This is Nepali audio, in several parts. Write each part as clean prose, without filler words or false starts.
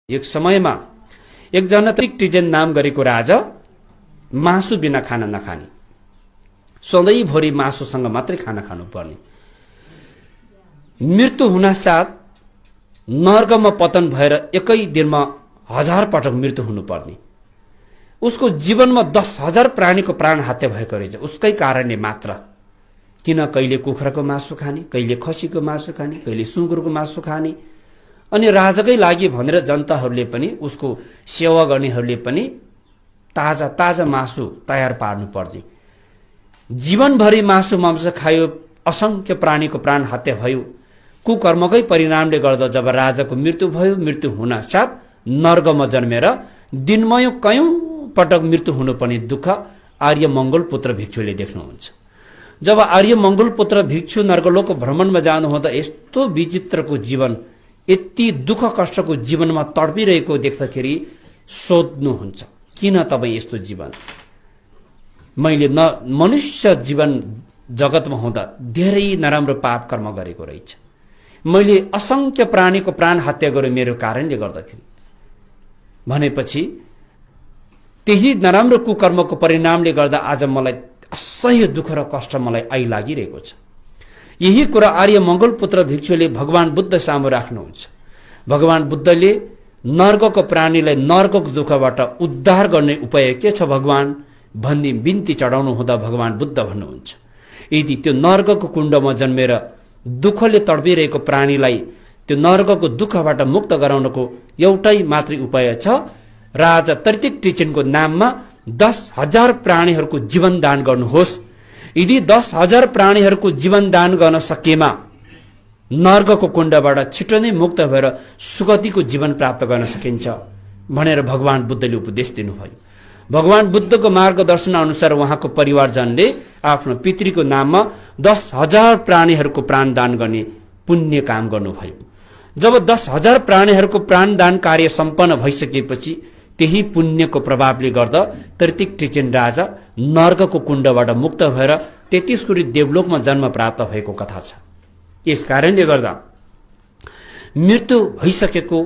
एक समयमा एकजना टिजेन नाम गरेको राजा मासु बिना खाना नखाने, सधैँभरि मासुसँग मात्रै खाना खानुपर्ने, मृत्यु हुनासाथ नर्कमा पतन भएर एकै दिनमा 1000 पटक मृत्यु हुनुपर्ने, उसको जीवनमा 10,000 प्राणीको प्राण हत्या भएको रहेछ उसकै कारणले मात्र। किन? कहिले कुखुराको मासु खाने, कहिले खसीको मासु खाने, कहिले सुँगुरको मासु खाने, अनि राजाकै लागि भनेर जनताहरूले पनि उसको सेवा गर्नेहरूले पनि ताजा ताजा मासु तयार पार्नु पर्ने। जीवनभरि मासु मांस खायो, असंख्य प्राणीको प्राण हत्या भयो। कुकर्मकै परिणामले गर्दा जब राजाको मृत्यु भयो, मृत्यु हुन साथ नर्कमा जन्मेर दिनमा कयौं पटक मृत्यु हुनुपर्ने दुःख आर्य मंगल पुत्र भिक्षुले देख्नुहुन्छ। जब आर्य मंगल पुत्र भिक्षु नर्कलोकको भ्रमणमा जानुहुँदा यस्तो विचित्रको जीवन, यति दुःख कष्टको जीवनमा तडपिरहेको देख्दाखेरि सोध्नुहुन्छ, किन तपाईँ यस्तो जीवन? मैले मनुष्य जीवन जगतमा हुँदा धेरै नराम्रो पाप कर्म गरेको रहेछ, मैले असंख्य प्राणीको प्राण हत्या गरेँ मेरो कारणले गर्दाखेरि भनेपछि त्यही नराम्रो कुकर्मको परिणामले गर्दा आज मलाई असह्य दुःख र कष्ट मलाई आइलागिरहेको छ। यही कुरा आर्य मंगल पुत्र भिक्षुले भगवान बुद्ध सामु राख्नुहुन्छ। भगवान बुद्धले नर्कको प्राणीलाई नर्कको दुःखबाट उद्धार गर्ने उपाय के छ भगवान भन्ने बिन्ती चढाउनु हुँदा भगवान बुद्ध भन्नुहुन्छ, यदि त्यो नर्कको कुण्डमा जन्मेर दुःखले तडपिरहेको प्राणीलाई त्यो नर्कको दुःखबाट मुक्त गराउनको एउटै मात्रै उपाय छ, राजा तर्तिक टिचेनको नाममा 10,000 प्राणीहरूको जीवन दान गर्नुहोस्। यदि 10,000 प्राणीहरूको जीवन दान गर्न सकेमा नर्कको कुण्डबाट छिटो नै मुक्त भएर सुगतिको जीवन प्राप्त गर्न सकिन्छ भनेर भगवान बुद्धले उपदेश दिनुभयो। भगवान बुद्धको मार्गदर्शन अनुसार उहाँको परिवारजनले आफ्नो पितृको नाममा 10,000 प्राणीहरूको प्राण दान गर्ने पुण्य काम गर्नुभयो। जब 10,000 प्राणीहरूको प्राण दान कार्य सम्पन्न भइसकेपछि त्यही पुण्यको प्रभावले गर्दा तर्तिक टिचेन राजा नर्कको कुण्डबाट मुक्त भएर 33 कुटी देवलोकमा जन्म प्राप्त भएको कथा छ। यस कारणले गर्दा मृत्यु भइसकेको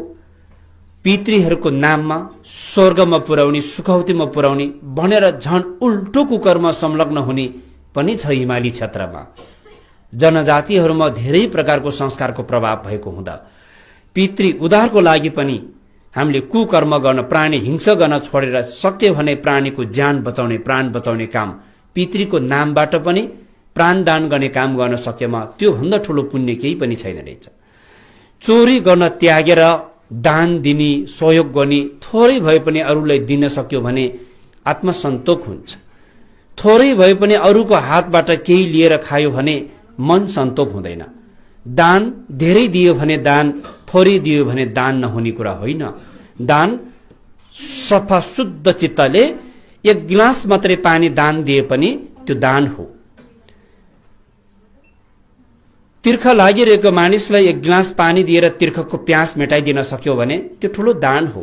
पितृहरूको नाममा स्वर्गमा पुर्याउने, सुखौतीमा पुर्याउने भनेर झन् उल्टो कुकर्म संलग्न हुने पनि छ हिमाली क्षेत्रमा। जनजातिहरूमा धेरै प्रकारको संस्कारको प्रभाव भएको हुँदा पितृ उद्धारको लागि पनि हामीले कुकर्म गर्न, प्राणी हिंसा गर्न छोडेर सक्यो भने प्राणीको ज्यान बचाउने, प्राण बचाउने काम पितृको नामबाट पनि प्राण दान गर्ने काम गर्न सकेमा त्यो भन्दा ठुलो पुण्य केही पनि छैन रहेछ। चोरी गर्न त्यागेर दान दिने, सहयोग गर्ने, थोरै भए पनि अरूलाई दिन सक्यो भने आत्मसन्तोष हुन्छ। थोरै भए पनि अरूको हातबाट केही लिएर खायो भने मन सन्तोष हुँदैन। दान धेरै दियो भने दान, थोरै दियो भने दान नहुने कुरा होइन। दान सफा शुद्ध चित्तले 1 गिलास मात्रै पानी दान दिए पनि त्यो दान हो। तिर्खा लागिरहेको मानिसलाई 1 गिलास पानी दिएर तिर्खको प्यास मेटाइदिन सक्यो भने त्यो ठुलो दान हो।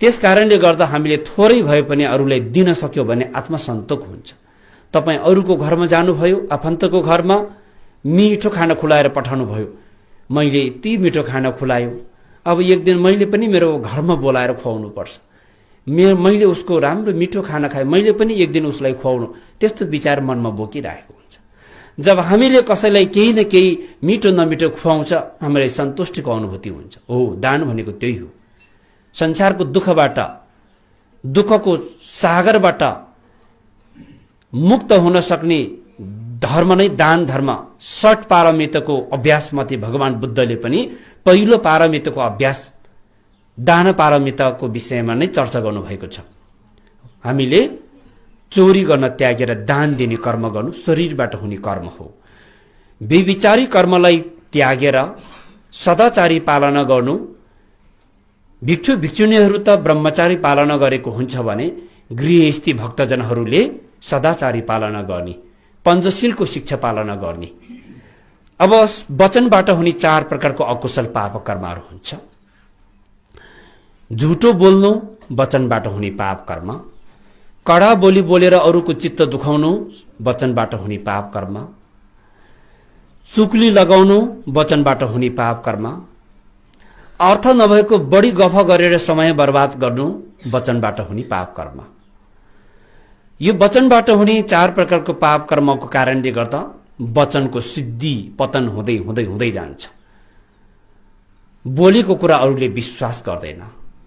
त्यस कारणले गर्दा हामीले थोरै भए पनि अरूलाई दिन सक्यो भने आत्मसन्तोष हुन्छ। तपाईँ अरूको घरमा जानुभयो, आफन्तको घरमा मिठो खाना खुलाएर पठाउनु भयो, मैले यति मिठो खाना खुलायो, अब एक दिन मैले पनि मेरो घरमा बोलाएर खुवाउनु पर्छ, मैले उसको राम्रो मिठो खाना खाएँ, मैले पनि एक दिन उसलाई खुवाउनु, त्यस्तो विचार मनमा बोकिरहेको हुन्छ। जब हामीले कसैलाई केही न केही मिठो नमिठो खुवाउँछ हामीलाई सन्तुष्टिको अनुभूति हुन्छ। हो, दान भनेको त्यही हो। संसारको दुःखबाट, दुःखको सागरबाट मुक्त हुन सक्ने धर्म नै दान धर्म। 60 पारमिताको अभ्यासमध्ये भगवान बुद्धले पनि पहिलो पारमिताको अभ्यास दान पारमिताको विषयमा नै चर्चा गर्नुभएको छ। हामीले चोरी गर्न त्यागेर दान दिने कर्म गर्नु शरीरबाट हुने कर्म हो। बेविचारी कर्मलाई त्यागेर सदाचारी पालना गर्नु। भिक्षु भिक्षुणीहरू त ब्रह्मचारी पालना गरेको हुन्छ भने गृहस्थी भक्तजनहरूले सदाचारी पालना गर्ने, पञ्चशीलको शिक्षा पालना गर्ने। अब वचनबाट हुने 4 प्रकारको अकुशल पाप कर्महरू हुन्छ। झुटो बोल्नु वचनबाट हुने पाप कर्म, कडा बोली बोलेर अरूको चित्त दुखाउनु वचनबाट हुने पाप कर्म, चुक्ली लगाउनु वचनबाट हुने पाप कर्म, अर्थ नभएको बढी गफ गरेर समय बर्बाद गर्नु वचनबाट हुने पाप कर्म। यो वचनबाट हुने 4 प्रकारको पाप कर्मको कारणले गर्दा वचनको सिद्धि पतन हुँदै हुँदै हुँदै जान्छ। बोलीको कुरा अरूले विश्वास गर्दैन।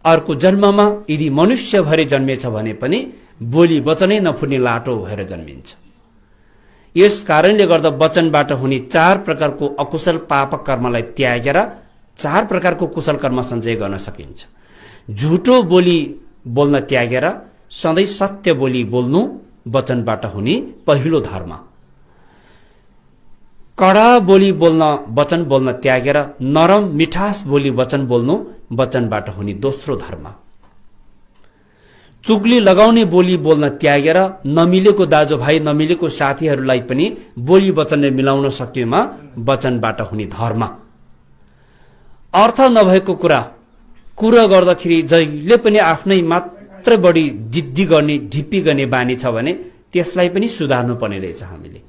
अर्को जन्ममा यदि मनुष्य भएर जन्मेछ भने पनि बोली वचनै नफुट्ने लाटो भएर जन्मिन्छ। यस कारणले गर्दा वचनबाट हुने 4 प्रकारको अकुशल पाप कर्मलाई त्यागेर 4 प्रकारको कुशल कर्म सञ्चय गर्न सकिन्छ। झुटो बोली बोल्न त्यागेर सधैँ सत्य बोली बोल्नु वचनबाट हुने पहिलो धर्म। कडा बोली बोल्न वचन बोल्न त्यागेर नरम मिठास बोली वचन बोल्नु वचनबाट हुने दोस्रो धर्म। चुगली लगाउने बोली बोल्न त्यागेर नमिलेको दाजुभाइ नमिलेको साथीहरूलाई पनि बोली वचनले मिलाउन सकिएमा वचनबाट हुने धर्म। अर्थ नभएको कुरा गर्दाखेरि जहिले पनि आफ्नै मात्र बढी जिद्दी गर्ने ढिप्पी गर्ने बानी छ भने त्यसलाई पनि सुधार्नु पर्ने रहेछ। हामीले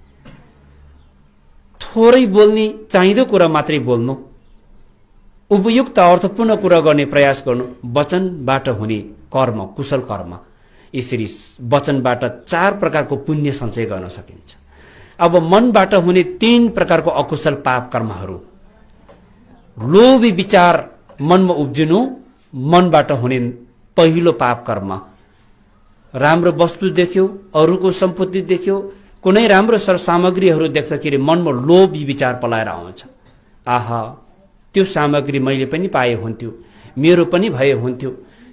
थोरै बोल्ने चाहिँदो कुरा मात्रै बोल्नु, उपयुक्त अर्थपूर्ण कुरा गर्ने प्रयास गर्नु वचनबाट हुने कर्म कुशल कर्म। यसरी वचनबाट 4 प्रकारको पुण्य सञ्चय गर्न सकिन्छ। अब मनबाट हुने 3 प्रकारको अकुशल पाप कर्महरू। लोभी विचार मनमा उब्जिनु मनबाट हुने पहिलो पाप कर्म। राम्रो वस्तु देख्यो, अरूको सम्पत्ति देख्यो, कुनै राम्रो सरसामग्रीहरू देख्दाखेरि मनमा लोभी विचार पलाएर आउँछ। आहा, त्यो सामग्री मैले पनि पाए हुन्थ्यो, मेरो पनि भए हुन्थ्यो,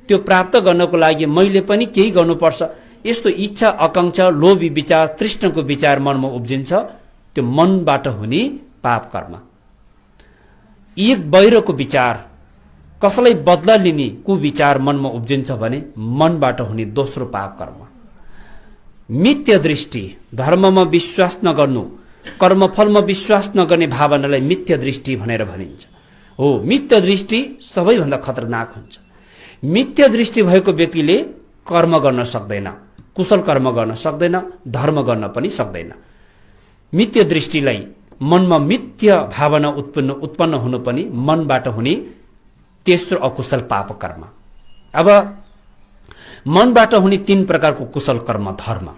त्यो प्राप्त गर्नको लागि मैले पनि केही गर्नुपर्छ। यस्तो इच्छा आकांक्षा लोभी विचार तृष्णको विचार मनमा उब्जिन्छ। त्यो मनबाट हुने पाप कर्म। एक बाहिरको विचार, कसैलाई बदला लिने कुविचार मनमा उब्जिन्छ भने मनबाट हुने दोस्रो पाप कर्म। मिथ्या दृष्टि, धर्ममा विश्वास नगर्नु, कर्मफलमा विश्वास नगर्ने भावनालाई मिथ्या दृष्टि भनेर भनिन्छ। हो, मिथ्या दृष्टि सबैभन्दा खतरनाक हुन्छ। मिथ्या दृष्टि भएको व्यक्तिले कर्म गर्न सक्दैन, कुशल कर्म गर्न सक्दैन, धर्म गर्न पनि सक्दैन। मिथ्या दृष्टिलाई मनमा मिथ्या भावना उत्पन्न हुनु पनि मनबाट हुने तेस्रो अकुशल पाप कर्म। अब मनबाट हुने 3 प्रकारको कुशल कर्म धर्म।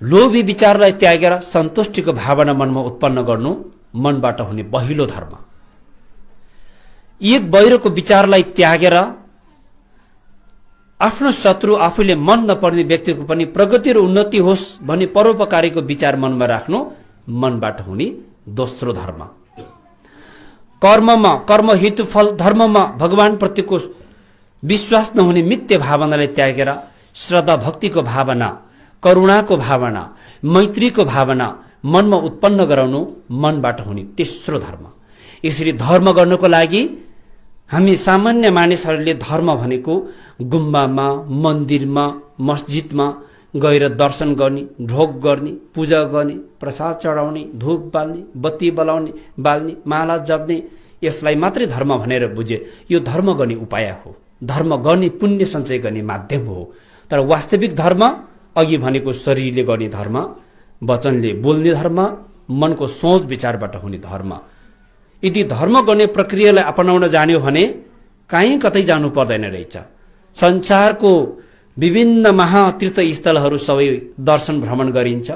लोभी विचारलाई त्यागेर सन्तुष्टिको भावना मनमा उत्पन्न गर्नु मनबाट हुने पहिलो धर्म। एक बाहिरको विचारलाई त्यागेर आफ्नो शत्रु आफूले मन नपर्ने व्यक्तिको पनि प्रगति र उन्नति होस् भन्ने परोपकारीको विचार मनमा राख्नु मनबाट हुने दोस्रो धर्म। कर्ममा कर्म हेतु फल, धर्ममा भगवान प्रतिको विश्वास नहुने मिथ्या भावनालाई त्यागेर श्रद्धा भक्तिको भावना, करुणाको भावना, मैत्रीको भावना मनमा उत्पन्न गराउनु मनबाट हुने तेस्रो धर्म। यसरी धर्म गर्नको लागि हामी सामान्य मानिसहरूले धर्म भनेको गुम्बामा, मन्दिरमा, मस्जिदमा गएर दर्शन गर्ने, ढोग गर्ने, पूजा गर्ने, प्रसाद चढाउने, धूप बाल्ने, बत्ती बाल्ने, माला जप्ने, यसलाई मात्रै धर्म भनेर बुझे। यो धर्म गर्ने उपाय हो, धर्म गर्ने पुण्य सञ्चय गर्ने माध्यम हो। तर वास्तविक धर्म अघि भनेको शरीरले गर्ने धर्म, वचनले बोल्ने धर्म, मनको सोच विचारबाट हुने धर्म। यदि धर्म गर्ने प्रक्रियालाई अपनाउन जान्यो भने कहीँ कतै जानु पर्दैन रहेछ। संसारको विभिन्न महातीर्थ स्थलहरू सबै दर्शन भ्रमण गरिन्छ,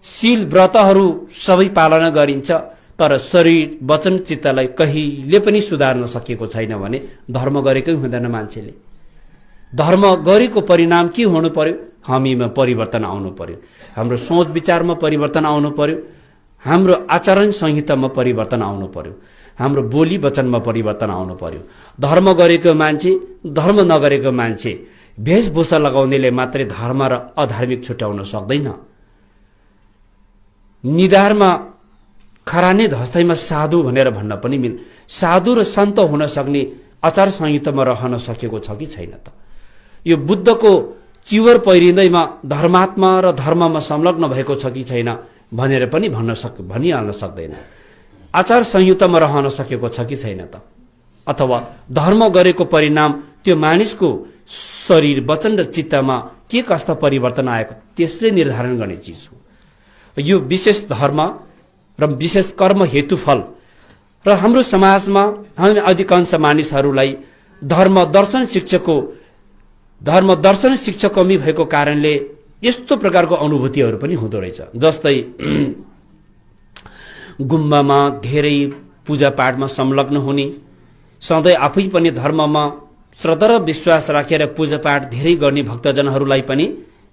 शील व्रतहरू सबै पालना गरिन्छ, तर शरीर वचन चित्तलाई कहिले पनि सुधार्न सकेको छैन भने धर्म गरेकै हुँदैन। मान्छेले धर्म गरेको परिणाम के हुनु पर्यो? हामीमा परिवर्तन आउनु पर्यो, हाम्रो सोच विचारमा परिवर्तन आउनु पर्यो, हाम्रो आचरण संहितामा परिवर्तन आउनु पर्यो, हाम्रो बोली वचनमा परिवर्तन आउनु पर्यो। धर्म गरेको मान्छे, धर्म नगरेको मान्छे, वेशभूषा लगाउनेले मात्रै धर्म र अधार्मिक छुट्याउन सक्दैन। निधारमा खरानी धस्ताइमा साधु भनेर भन्न पनि साधु र सन्त हुन सक्ने आचार संहितामा रहन सकेको छ कि छैन त? यो बुद्धको चिवर पहिरिँदैमा धर्मात्मा र धर्ममा संलग्न भएको छ कि छैन भनेर पनि भनिहाल्न सक्दैन। आचार संहितामा रहन सकेको छ कि छैन त? अथवा धर्म गरेको परिणाम त्यो मानिसको शरीर वचन र चित्तमा के कस्ता परिवर्तन आएको त्यसले निर्धारण गर्ने चिज हो। यो विशेष धर्म र विशेष कर्म हेतुफल र हाम्रो समाजमा हामी अधिकांश मानिसहरूलाई धर्म दर्शन शिक्षा कमी भएको कारणले यस्तो प्रकारको अनुभूतिहरू पनि हुँदो रहेछ। जस्तै गुम्बामा धेरै पूजापाठमा संलग्न हुने, सधैँ आफै पनि धर्ममा श्रद्धा र विश्वास राखेर पूजापाठ धेरै गर्ने भक्तजनहरूलाई पनि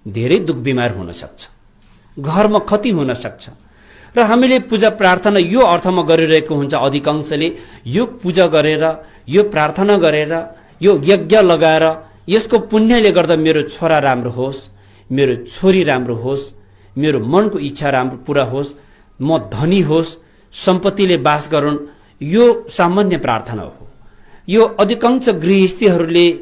धेरै दुख बिमार हुन सक्छ, घरमा क्षति हुन सक्छ। र हामीले पूजा प्रार्थना यो अर्थमा गरिरहेको हुन्छ, अधिकांशले यो पूजा गरेर, यो प्रार्थना गरेर, यो यज्ञ लगाएर यसको पुण्यले गर्दा मेरो छोरा राम्रो होस्, मेरो छोरी राम्रो होस्, मेरो मनको इच्छा राम्रो पूरा होस्, म धनी होस्, सम्पत्तिले बास गरून्, यो सामान्य प्रार्थना हो। यो अधिकांश गृहस्थीहरूले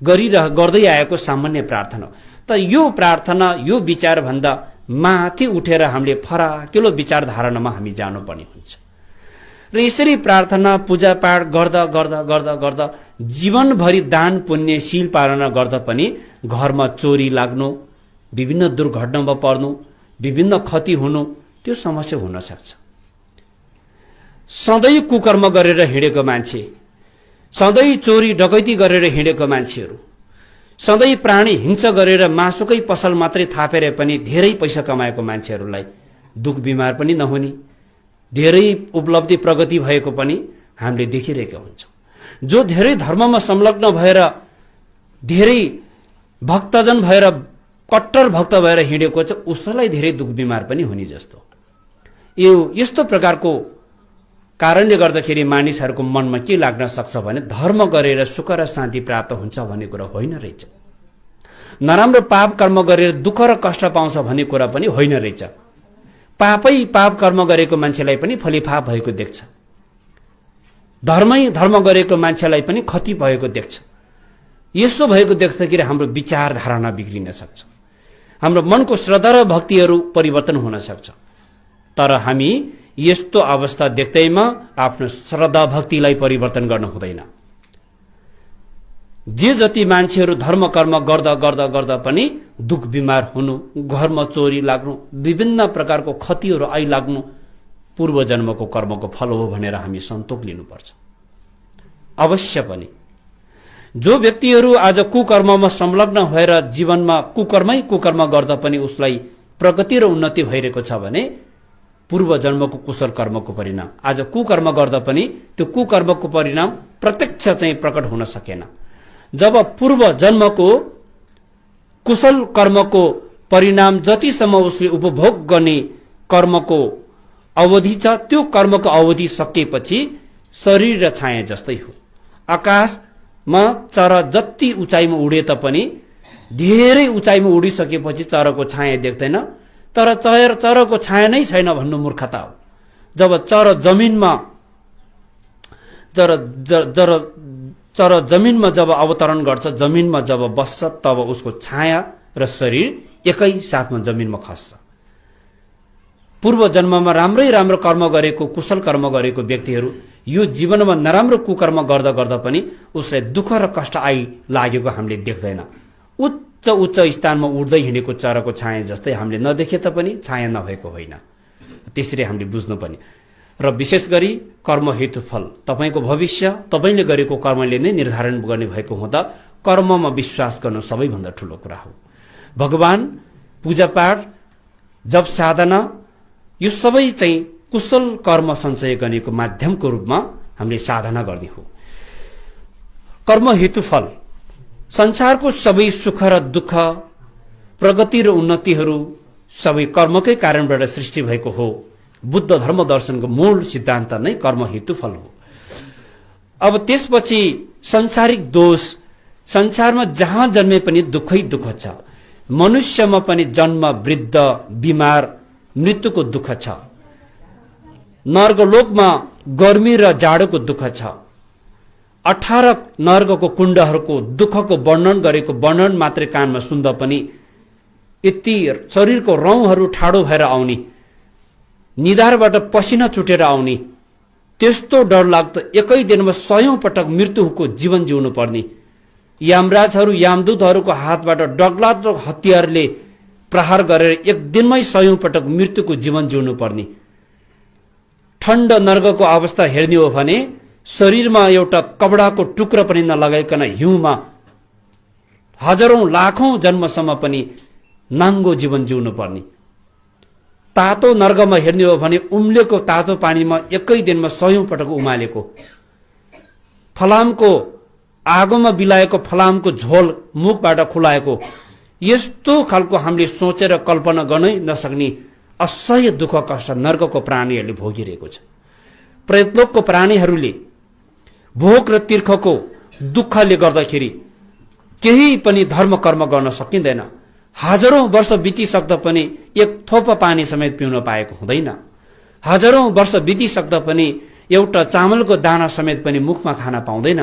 गर्दै आएको सामान्य प्रार्थना हो। तर यो प्रार्थना, यो विचार भन्दा माथि उठेर हामीले फराकिलो विचारधारामा हामी जानुपर्ने हुन्छ। र यसरी प्रार्थना पूजापाठ गर्दा गर्दा गर्दा गर्दा जीवनभरि दान पुण्य शील पालना गर्दा पनि घरमा चोरी लाग्नु, विभिन्न दुर्घटनामा पर्नु, विभिन्न क्षति हुनु, त्यो समस्या हुन सक्छ। सधैँ कुकर्म गरेर हिँडेको मान्छे, सधैँ चोरी डकैती गरेर हिँडेको मान्छेहरू, सधैँ प्राणी हिंसा गरेर मासुकै पसल मात्रै थापेर पनि धेरै पैसा कमाएको मान्छेहरूलाई दुख बिमार पनि नहुने, धेरै उपलब्धि प्रगति भएको पनि हामीले देखिरहेका हुन्छौँ। जो धेरै धर्ममा संलग्न भएर, धेरै भक्तजन भएर, कट्टर भक्त भएर हिँडेको छ, उसलाई धेरै दुख बिमार पनि हुने जस्तो। यस्तो प्रकारको कारणले गर्दाखेरि मानिसहरूको मनमा के लाग्न सक्छ भने धर्म गरेर सुख र शान्ति प्राप्त हुन्छ भन्ने कुरा होइन रहेछ। नराम्रो पाप कर्म गरेर दुःख र कष्ट पाउँछ भन्ने कुरा पनि होइन रहेछ। पाप कर्म गरेको मान्छेलाई पनि फलिफाप भएको देख्छ, धर्म गरेको मान्छेलाई पनि क्षति भएको देख्छ। यसो भएको देख्दाखेरि हाम्रो विचार धारणा बिग्रिन सक्छ, हाम्रो मनको श्रद्धा र भक्तिहरू परिवर्तन हुन सक्छ। तर हामी यस्तो अवस्था देख्दैमा आफ्नो श्रद्धा भक्तिलाई परिवर्तन गर्न हुँदैन। जे जति मान्छेहरू धर्म कर्म गर्दा गर्दा गर्दा पनि दुख बिमार हुनु, घरमा चोरी लाग्नु, विभिन्न प्रकारको क्षतिहरू आइलाग्नु पूर्व जन्मको कर्मको फल हो भनेर हामी सन्तोष लिनुपर्छ। अवश्य पनि जो व्यक्तिहरू आज कुकर्ममा संलग्न भएर जीवनमा कुकर्म गर्दा पनि उसलाई प्रगति र उन्नति भइरहेको छ भने पूर्व जन्मको कुशल कर्मको परिणाम, आज कुकर्म गर्दा पनि त्यो कुकर्मको परिणाम प्रत्यक्ष चाहिँ प्रकट हुन सकेन। जब पूर्व जन्मको कुशल कर्मको परिणाम जतिसम्म उसले उपभोग गर्ने कर्मको अवधि छ, त्यो कर्मको अवधि सकिएपछि शरीर र छाया जस्तै हो। आकाशमा चरा जति उचाइमा उडे तापनि धेरै उचाइमा उडिसकेपछि चराको छाया देख्दैन, तर चराको छाया नै छैन भन्नु मूर्खता हो। जब चरा जमिनमा जब अवतरण गर्छ, जमिनमा जब बस्छ, तब उसको छाया र शरीर एकै साथमा जमिनमा खस्छ। पूर्व जन्ममा राम्रो कर्म गरेको, कुशल कर्म गरेको व्यक्तिहरू यो जीवनमा नराम्रो कुकर्म गर्दा गर्दा पनि उसलाई दुःख र कष्ट लागेको हामीले देख्दैन। उच्च स्थानमा उड्दै हिँडेको चराको छाया जस्तै हामीले नदेखे तापनि छाया नभएको होइन। त्यसरी हामीले बुझ्नुपर्ने। र विशेष गरी कर्म हेतु फल, तपाईको भविष्य तपाईले गरेको कर्मले नै निर्धारण गर्ने भएको हुँदा कर्ममा विश्वास गर्नु सबैभन्दा ठूलो कुरा हो। भगवान, पूजापाठ, जप साधना यो सबै चाहिँ कुशल कर्म सञ्चय गर्नेको माध्यमको रूपमा हामीले साधना गर्ने हो। कर्म हेतु फल, संसारको सबै सुख र दुःख, प्रगति र उन्नतिहरू सबै कर्मकै कारणबाट सृष्टि भएको हो। बुद्ध धर्म दर्शनको मूल सिद्धान्त नै कर्म हेतु फल हो। अब त्यसपछि संसारिक दोष, संसारमा जहाँ जन्मे पनि दुःखै दुःख छ। मनुष्यमा पनि जन्म, वृद्ध, बिमार, मृत्युको दुःख छ। नर्कलोकमा गर्मी र जाडोको दुःख छ। 18 नर्कको कुण्डहरूको दुःखको वर्णन गरेको वर्णन मात्रै कानमा सुन्दा पनि यति शरीरको रौँहरू ठाडो भएर आउने, निधारबाट पसिना छुटेर आउने, त्यस्तो डरलाग्दो एकै दिनमा 100औं पटक मृत्युको जीवन जिउनु पर्ने, यमराजहरू यमदूतहरूको हातबाट डरलाग्दो हतियारले प्रहार गरेर एक दिनमै 100औं पटक मृत्युको जीवन जिउनु पर्ने, ठण्ड नर्कको अवस्था हेर्ने हो भने शरीरमा एउटा कपडाको टुक्रा पनि नलगाइकन हिउँमा हजारौं लाखौं जन्मसम्म पनि नाङ्गो जीवन जिउनु पर्ने। तातो नर्कमा हेर्ने हो भने उम्लेको तातो पानीमा एकै दिनमा 100औं पटक उमालेको, फलामको आगोमा बिलाएको फलामको झोल मुखबाट खुलाएको, यस्तो खालको हामीले सोचेर कल्पना गर्नै नसक्ने असह्य दुःख कष्ट नर्कको प्राणीहरूले भोगिरहेको छ। प्रेतलोकको प्राणीहरूले भोग र तीर्खको दुःखले गर्दाखेरि केही पनि धर्म कर्म गर्न सकिँदैन। हजारौं वर्ष बितिसक्दा पनि एक थोपा पानी समेत पिउन पाएको हुँदैन। हजारौं वर्ष बितिसक्दा पनि एउटा चामलको दाना समेत पनि मुखमा खान पाउँदैन।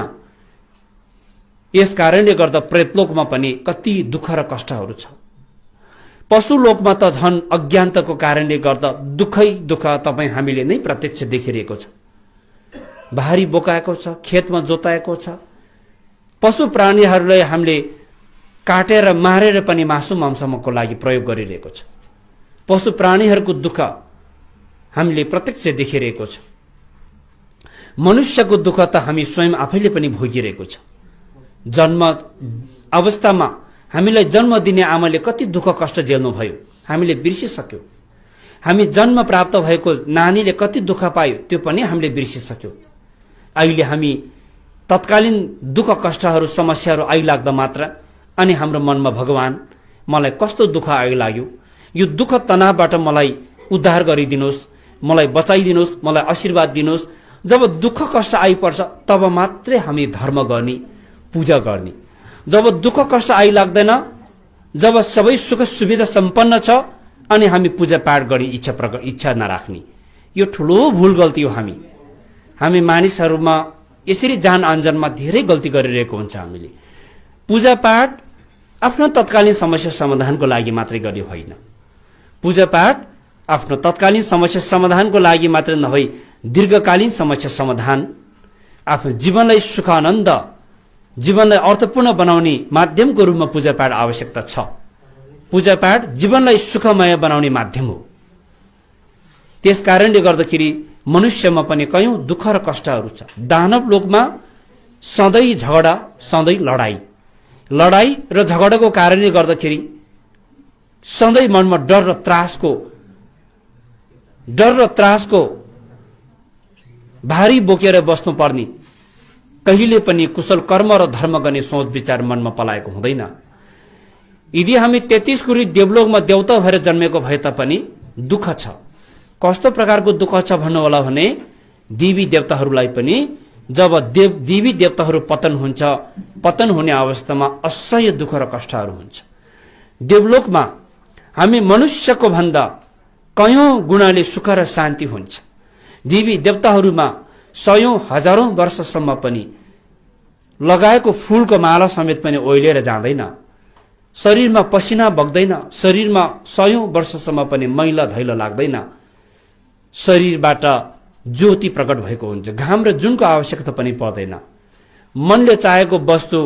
यस कारणले गर्दा प्रेतलोकमा पनि कति दुःख र कष्टहरू छ। पशुलोकमा त झन् अज्ञानताको कारणले गर्दा दुःखै दुःख तपाईँ हामीले नै प्रत्यक्ष देखिरहेको छ। भारी बोकाएको छ, खेतमा जोताएको छ, पशु प्राणीहरूलाई हामीले काटेर मारेर पनि मासु मांसको लागि प्रयोग गरिरहेको छ। पशु प्राणीहरूको दुःख हामीले प्रत्यक्ष देखिरहेको छ। मनुष्यको दुःख त हामी स्वयं आफैले पनि भोगिरहेको छ। जन्म अवस्थामा हामीलाई जन्म दिने आमाले कति दुःख कष्ट झेल्नु भयो हामीले बिर्सिसक्यौं। हामी जन्म प्राप्त भएको नानीले कति दुःख पायो त्यो पनि हामीले बिर्सिसक्यौं। अहिले हामी तत्कालीन दुःख कष्टहरू समस्याहरू आइलाग्दा मात्र अनि हाम्रो मनमा भगवान मलाई कस्तो दुःख आइलाग्यो, यो दुःख तनावबाट मलाई उद्धार गरिदिनुहोस्, मलाई बचाइदिनुहोस्, मलाई आशीर्वाद दिनुहोस्। जब दुःख कष्ट आइपर्छ तब मात्रै हामी धर्म गर्ने, पूजा गर्ने। जब दुःख कष्ट आइलाग्दैन, जब सबै सुख सुविधा सम्पन्न छ अनि हामी पूजा पाठ गर्ने इच्छा नराख्ने, यो ठुलो भूल गल्ती हो। हामी मानिसहरूमा यसरी जान अनजानमा धेरै गल्ती गरिरहेको हुन्छ। हामीले पूजा पाठ आफ्नो तत्कालीन समस्या समाधानको लागि मात्रै गर्ने होइन। पूजा पाठ आफ्नो तत्कालीन समस्या समाधानको लागि मात्र नभई दीर्घकालीन समस्या समाधान, आफ्नो जीवनलाई सुख आनन्द, जीवनलाई अर्थपूर्ण बनाउने माध्यमको रूपमा पूजा पाठ आवश्यकता छ। पूजा पाठ जीवनलाई सुखमय बनाउने माध्यम हो। त्यस कारणले गर्दाखेरि मनुष्यमा पनि कयौं दुःख र कष्टहरू छ। दानव लोकमा सधैँ झगडा, सधैँ लडाई र झगडाको कारणले गर्दाखेरि सधैँ मनमा डर र त्रासको भारी बोकेर बस्नुपर्ने, कहिले पनि कुशल कर्म र धर्म गर्ने सोच विचार मनमा पलाएको हुँदैन। यदि हामी 33 कुरी देवलोकमा देवता भएर जन्मेको भए तापनि दुःख छ। कस्तो प्रकारको दुःख छ भन्नु होला भने देवी देवताहरूलाई पनि जब देवी देवताहरू पतन हुने अवस्थामा असह्य दुःख र कष्टहरू हुन्छ। देवलोकमा हामी मनुष्यको भन्दा कयौं गुणाले सुख र शान्ति हुन्छ। देवी देवताहरूमा 100औं हजारौं वर्षसम्म पनि लगाएको फूलको माला समेत पनि ओइलेर जाँदैन, शरीरमा पसिना बग्दैन, शरीरमा 100औं वर्षसम्म पनि मैला धैलो लाग्दैन, शरीरबाट ज्योति प्रकट भएको हुन्छ, घाम र जुनको आवश्यकता पनि पर्दैन, मनले चाहेको वस्तु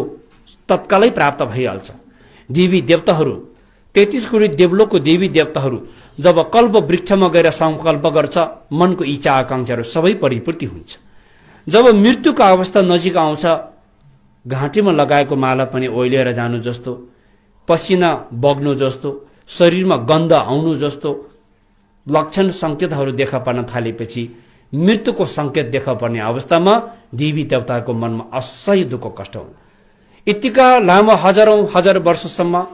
तत्कालै प्राप्त भइहाल्छ। देवी देवताहरू 33 कुरी देवलोकको देवी देवताहरू जब कल्प वृक्षमा गएर संकल्प गर्छ, मनको इच्छा आकांक्षाहरू सबै परिपूर्ति हुन्छ। जब मृत्युको अवस्था नजिक आउँछ, घाँटीमा लगाएको माला पनि ओइलिएर जानु जस्तो, पसिना बग्नु जस्तो, शरीरमा गन्ध आउनु जस्तो लक्षण संकेतहरू देखा पर्न थालेपछि मृत्युको संकेत देखा पर्ने अवस्थामा देवी देवताको मनमा असह्य दुःख कष्ट हुन्छ। यतिका लामो हजार वर्षसम्म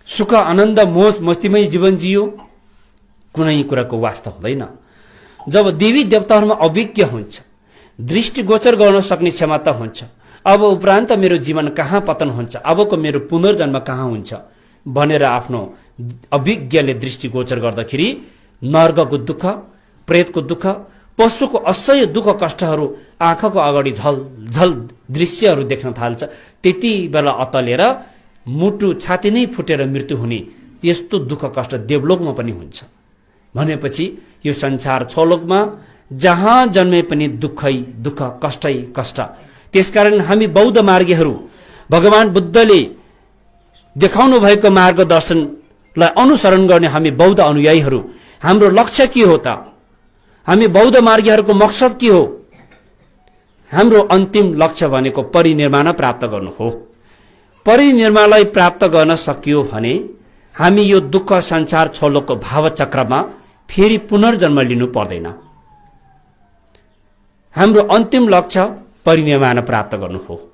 सुख आनन्द मोज मस्तीमै जीवन जियो, कुनै कुराको वास्ता हुँदैन। जब देवी देवताहरूमा अभिज्ञ हुन्छ, दृष्टिगोचर गर्न सक्ने क्षमता हुन्छ, अब उपरान्त मेरो जीवन कहाँ पतन हुन्छ, अबको मेरो पुनर्जन्म कहाँ हुन्छ भनेर आफ्नो अभिज्ञले दृष्टिगोचर गर्दाखेरि नर्कको दुःख, प्रेतको दुःख, पशुको असह्य दुःख कष्टहरू आँखाको अगाडि झलझल दृश्यहरू देख्न थाल्छ। त्यति बेला अतलेर मुटु छाती नै फुटेर मृत्यु हुने यस्तो दुःख कष्ट देवलोकमा पनि हुन्छ। भनेपछि यो संसार छलोकमा जहाँ जन्मे पनि दुःखै दुःख, कष्टै कष्ट। त्यसकारण हामी बौद्ध मार्गीहरू भगवान बुद्धले देखाउनु भएको मार्गदर्शनलाई अनुसरण गर्ने हामी बौद्ध अनुयायीहरू, हाम्रो लक्ष्य के हो त? हामी बौद्ध मार्गीहरूको मकसद के हो? हाम्रो अन्तिम लक्ष्य भनेको परिनिर्वाण प्राप्त गर्नु हो। परिनिर्वाणलाई प्राप्त गर्न सकियो भने हामी यो दुःख संसार छोलोको भावचक्रमा फेरि पुनर्जन्म लिनु पर्दैन। हाम्रो अन्तिम लक्ष्य परिनिर्वाण प्राप्त गर्नु हो।